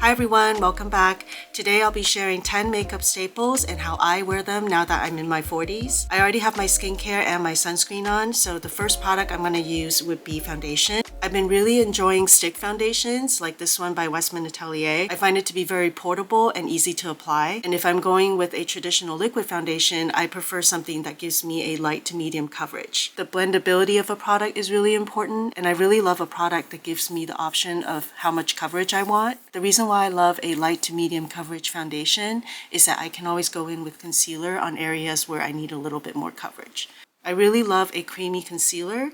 Hi everyone, welcome back. Today I'll be sharing 10 makeup staples and how I wear them now that I'm in my 40s. I already have my skincare and my sunscreen on, so the first product I'm going to use would be foundation. I've been really enjoying stick foundations like this one by Westman Atelier. I find it to be very portable and easy to apply. And if I'm going with a traditional liquid foundation, I prefer something that gives me a light to medium coverage. The blendability of a product is really important, and I really love a product that gives me the option of how much coverage I want. The reason why I love a light to medium coverage foundation is that I can always go in with concealer on areas where I need a little bit more coverage. I really love a creamy concealer.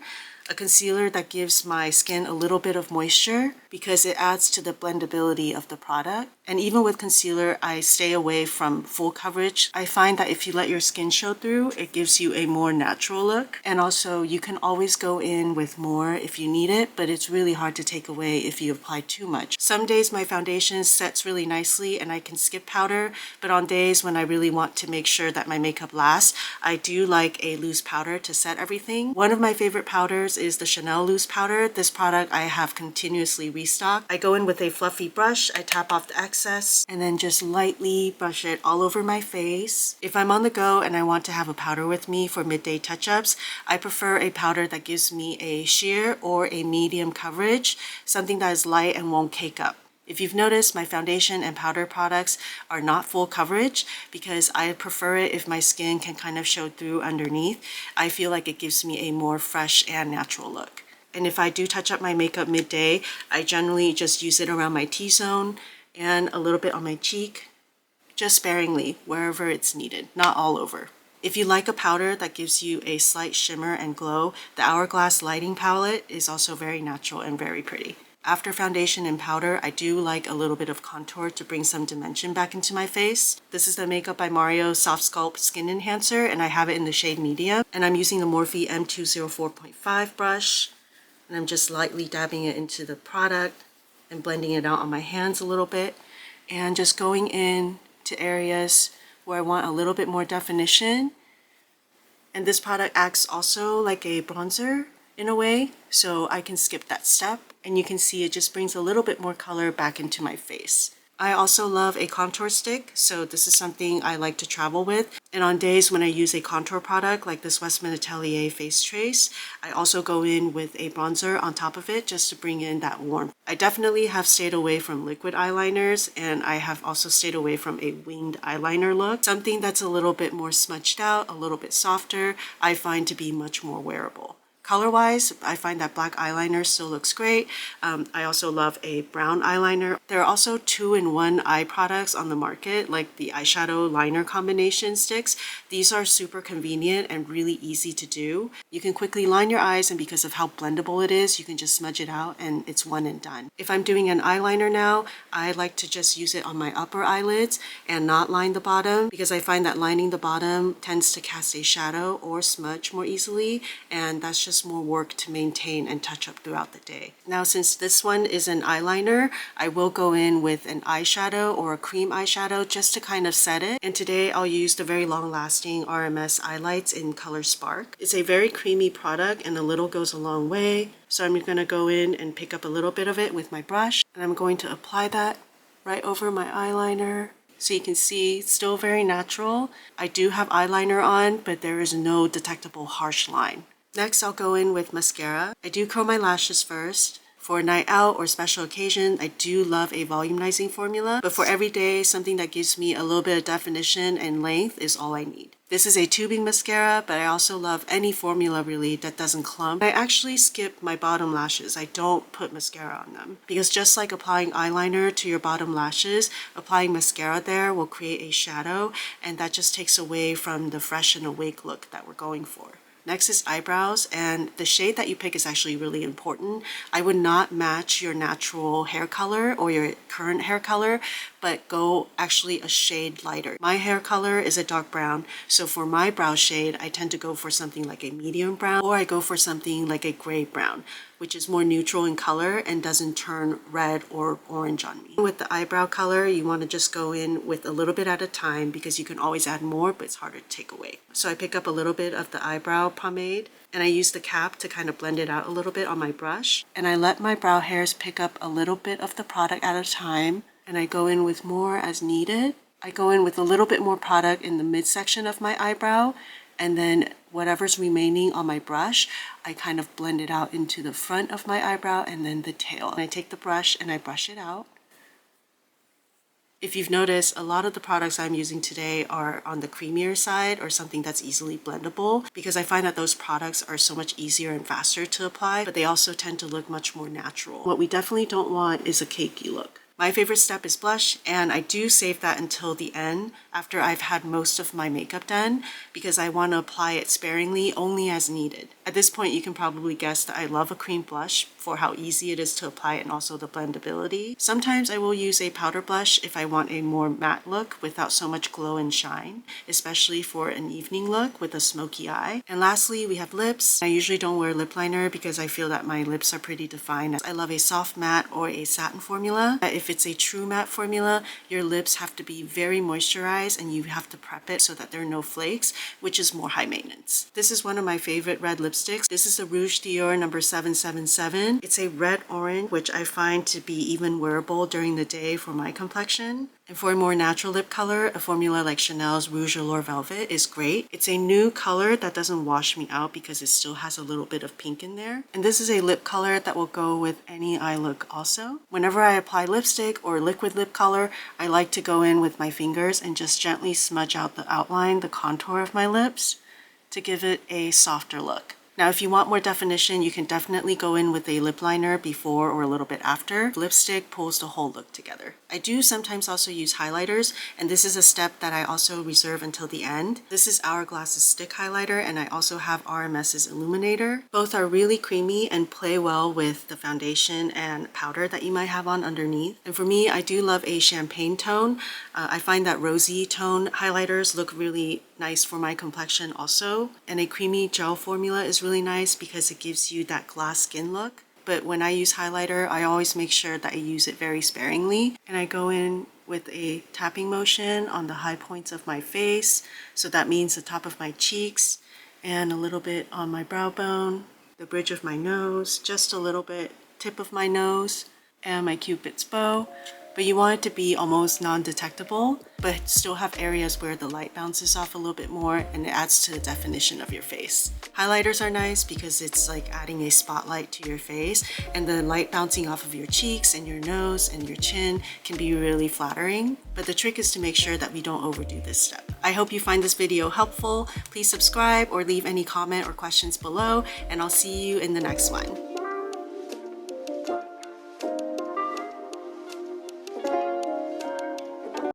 A concealer that gives my skin a little bit of moisture because it adds to the blendability of the product. And even with concealer, I stay away from full coverage. I find that if you let your skin show through, it gives you a more natural look. And also you can always go in with more if you need it, but it's really hard to take away if you apply too much. Some days my foundation sets really nicely and I can skip powder, but on days when I really want to make sure that my makeup lasts, I do like a loose powder to set everything. One of my favorite powders is the Chanel loose powder. This product I have continuously restocked. I go in with a fluffy brush, I tap off the excess, and then just lightly brush it all over my face. If I'm on the go and I want to have a powder with me for midday touch-ups, I prefer a powder that gives me a sheer or a medium coverage, something that is light and won't cake up. If you've noticed, my foundation and powder products are not full coverage because I prefer it if my skin can kind of show through underneath. I feel like it gives me a more fresh and natural look. And if I do touch up my makeup midday, I generally just use it around my T-zone and a little bit on my cheek, just sparingly wherever it's needed, not all over. If you like a powder that gives you a slight shimmer and glow, the Hourglass Lighting Palette is also very natural and very pretty. After foundation and powder, I do like a little bit of contour to bring some dimension back into my face. This is the Makeup by Mario Soft Sculpt Skin Enhancer, and I have it in the shade medium. And I'm using the Morphe M204.5 brush, and I'm just lightly dabbing it into the product and blending it out on my hands a little bit, and just going in to areas where I want a little bit more definition. And this product acts also like a bronzer in a way, so I can skip that step, and you can see it just brings a little bit more color back into my face. I also love a contour stick, so this is something I like to travel with, and on days when I use a contour product like this Westman Atelier Face Trace, I also go in with a bronzer on top of it just to bring in that warmth. I definitely have stayed away from liquid eyeliners, and I have also stayed away from a winged eyeliner look. Something that's a little bit more smudged out, a little bit softer, I find to be much more wearable. Color-wise, I find that black eyeliner still looks great. I also love a brown eyeliner. There are also 2-in-1 eye products on the market, like the eyeshadow liner combination sticks. These are super convenient and really easy to do. You can quickly line your eyes, and because of how blendable it is, you can just smudge it out and it's one and done. If I'm doing an eyeliner now, I like to just use it on my upper eyelids and not line the bottom, because I find that lining the bottom tends to cast a shadow or smudge more easily, and that's just more work to maintain and touch up throughout the day. Now, since this one is an eyeliner, I will go in with an eyeshadow or a cream eyeshadow just to kind of set it. And today I'll use the very long-lasting RMS Eyelights in color Spark. It's a very creamy product, and a little goes a long way. So I'm going to go in and pick up a little bit of it with my brush, and I'm going to apply that right over my eyeliner. So you can see it's still very natural. I do have eyeliner on, but there is no detectable harsh line. Next, I'll go in with mascara. I do curl my lashes first. For a night out or special occasion, I do love a volumizing formula, but for every day, something that gives me a little bit of definition and length is all I need. This is a tubing mascara, but I also love any formula really that doesn't clump. I actually skip my bottom lashes. I don't put mascara on them, because just like applying eyeliner to your bottom lashes, applying mascara there will create a shadow, and that just takes away from the fresh and awake look that we're going for. Next is eyebrows, and the shade that you pick is actually really important. I would not match your natural hair color or your current hair color, but go actually a shade lighter. My hair color is a dark brown, so for my brow shade, I tend to go for something like a medium brown, or I go for something like a gray brown, which is more neutral in color and doesn't turn red or orange on me. With the eyebrow color, you want to just go in with a little bit at a time, because you can always add more, but it's harder to take away. So I pick up a little bit of the eyebrow pomade, and I use the cap to kind of blend it out a little bit on my brush. And I let my brow hairs pick up a little bit of the product at a time, and I go in with more as needed. I go in with a little bit more product in the midsection of my eyebrow, and then whatever's remaining on my brush, I kind of blend it out into the front of my eyebrow and then the tail. And I take the brush and I brush it out. If you've noticed, a lot of the products I'm using today are on the creamier side or something that's easily blendable, because I find that those products are so much easier and faster to apply, but they also tend to look much more natural. What we definitely don't want is a cakey look. My favorite step is blush, and I do save that until the end after I've had most of my makeup done, because I want to apply it sparingly, only as needed. At this point, you can probably guess that I love a cream blush for how easy it is to apply and also the blendability. Sometimes I will use a powder blush if I want a more matte look without so much glow and shine, especially for an evening look with a smoky eye. And lastly, we have lips. I usually don't wear lip liner because I feel that my lips are pretty defined. I love a soft matte or a satin formula. If it's a true matte formula, your lips have to be very moisturized and you have to prep it so that there are no flakes, which is more high maintenance. This is one of my favorite red lipsticks. This is the Rouge Dior number 777. It's a red orange, which I find to be even wearable during the day for my complexion. And for a more natural lip color, a formula like Chanel's Rouge Allure Velvet is great. It's a new color that doesn't wash me out because it still has a little bit of pink in there. And this is a lip color that will go with any eye look also. Whenever I apply lipstick or liquid lip color, I like to go in with my fingers and just gently smudge out the outline, the contour of my lips to give it a softer look. Now, if you want more definition, you can definitely go in with a lip liner before or a little bit after. Lipstick pulls the whole look together. I do sometimes also use highlighters, and this is a step that I also reserve until the end. This is Hourglass's stick highlighter, and I also have RMS's illuminator. Both are really creamy and play well with the foundation and powder that you might have on underneath. And for me, I do love a champagne tone. I find that rosy tone highlighters look really nice for my complexion also. And a creamy gel formula is really nice because it gives you that glass skin look. But when I use highlighter, I always make sure that I use it very sparingly. And I go in with a tapping motion on the high points of my face. So that means the top of my cheeks and a little bit on my brow bone, the bridge of my nose, just a little bit, tip of my nose, and my Cupid's bow. But you want it to be almost non-detectable, but still have areas where the light bounces off a little bit more and it adds to the definition of your face. Highlighters are nice because it's like adding a spotlight to your face, and the light bouncing off of your cheeks and your nose and your chin can be really flattering. But the trick is to make sure that we don't overdo this step. I hope you find this video helpful. Please subscribe or leave any comment or questions below, and I'll see you in the next one.